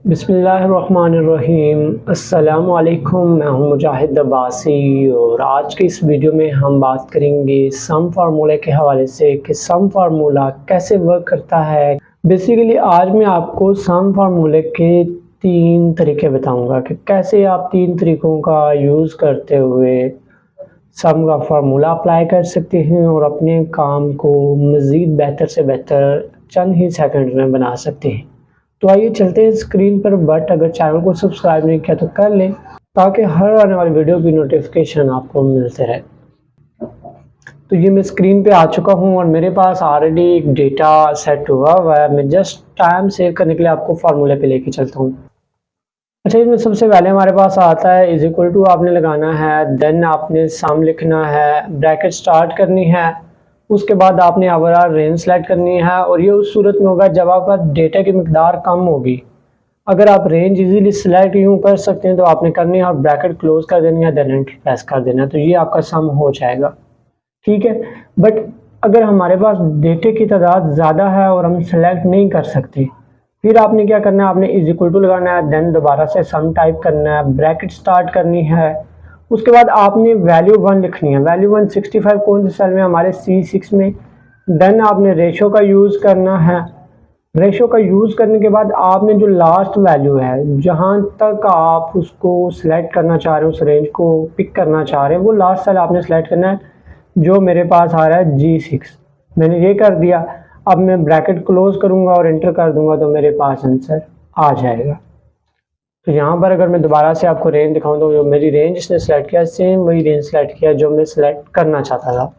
बिस्मिल्लाहिर्रहमानिर्रहीम। अस्सलामुअलैकुम। मैं हूं मुजाहिद अब्बासी और आज की इस वीडियो में हम बात करेंगे सम फार्मूले के हवाले से कि सम फार्मूला कैसे वर्क करता है। बेसिकली आज मैं आपको सम फार्मूले के 3 तरीके बताऊंगा कि कैसे आप 3 तरीकों का यूज़ करते हुए सम का फार्मूला अप्लाई कर सकते हैं और अपने काम को मज़ीद बेहतर से बेहतर चंद ही सेकंड में बना सकते हैं। तो आइए चलते हैं स्क्रीन पर। बट अगर चैनल को सब्सक्राइब नहीं किया तो कर लें ताकि हर आने वाली वीडियो की नोटिफिकेशन आपको मिलते रहे। तो ये मैं स्क्रीन पे आ चुका हूँ और मेरे पास ऑलरेडी एक डेटा सेट हुआ है। मैं जस्ट टाइम सेव करने के लिए आपको फार्मूले पे लेके चलता हूँ। अच्छा, इसमें सबसे पहले हमारे पास आता है इज इक्वल टू आपने लगाना है, देन आपने सम लिखना है, ब्रैकेट स्टार्ट करनी है, उसके बाद आपने ओवरऑल रेंज सेलेक्ट करनी है। और ये उस सूरत में होगा जब आपका डेटा की मिकदार कम होगी। अगर आप रेंज इजीली सिलेक्ट यूँ कर सकते हैं तो आपने करनी है और ब्रैकेट क्लोज कर देनी है, देन एंटर प्रेस कर देना, तो ये आपका सम हो जाएगा। ठीक है, बट अगर हमारे पास डेटे की तादाद ज़्यादा है और हम सेलेक्ट नहीं कर सकते, फिर आपने क्या करना है, आपने इज इक्वल टू लगाना है, देन दोबारा से सम टाइप करना है, ब्रैकेट स्टार्ट करनी है, उसके बाद आपने वैल्यू 1 लिखनी है। वैल्यू 165 कौन से सेल में, हमारे C6 में। देन आपने रेशो का यूज़ करना है। रेशो का यूज़ करने के बाद आपने जो लास्ट वैल्यू है, जहाँ तक आप उसको सिलेक्ट करना चाह रहे हैं, उस रेंज को पिक करना चाह रहे हैं, वो लास्ट सेल आपने सेलेक्ट करना है, जो मेरे पास आ रहा है G6। मैंने ये कर दिया। अब मैं ब्रैकेट क्लोज करूँगा और एंटर कर दूंगा तो मेरे पास आंसर आ जाएगा। तो यहाँ पर अगर मैं दोबारा से आपको रेंज दिखाऊँ तो जो मेरी रेंज इसने सेलेक्ट किया, सेम वही रेंज सेलेक्ट किया जो मैं सेलेक्ट करना चाहता था।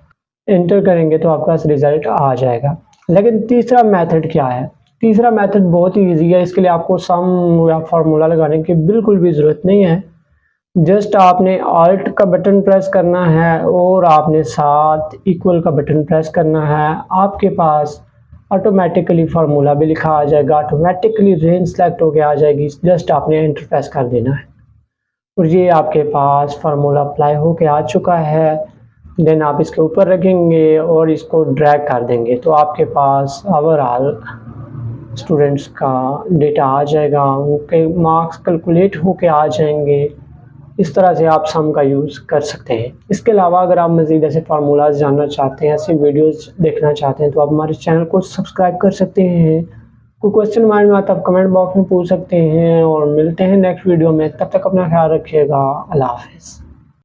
एंटर करेंगे तो आपका रिजल्ट आ जाएगा। लेकिन तीसरा मेथड क्या है? तीसरा मेथड बहुत ही ईजी है। इसके लिए आपको सम या फार्मूला लगाने की बिल्कुल भी ज़रूरत नहीं है। जस्ट आपने ऑल्ट का बटन प्रेस करना है और आपने साथ इक्वल का बटन प्रेस करना है। आपके पास ऑटोमेटिकली फार्मूला भी लिखा आ जाएगा, ऑटोमेटिकली रेंज सेलेक्ट होके आ जाएगी। जस्ट आपने एंटर प्रेस कर देना है और ये आपके पास फार्मूला अप्लाई होके आ चुका है। देन आप इसके ऊपर रखेंगे और इसको ड्रैग कर देंगे तो आपके पास ओवरऑल स्टूडेंट्स का डेटा आ जाएगा, उनके मार्क्स कैलकुलेट होके आ जाएंगे। इस तरह से आप सम का यूज़ कर सकते हैं। इसके अलावा अगर आप मज़ीद ऐसे फार्मूलाज जानना चाहते हैं, ऐसे वीडियोस देखना चाहते हैं तो आप हमारे चैनल को सब्सक्राइब कर सकते हैं। कोई क्वेश्चन माइंड में आता है आप कमेंट बॉक्स में पूछ सकते हैं और मिलते हैं नेक्स्ट वीडियो में। तब तक अपना ख्याल रखिएगा। अल्लाह हाफ़िज़।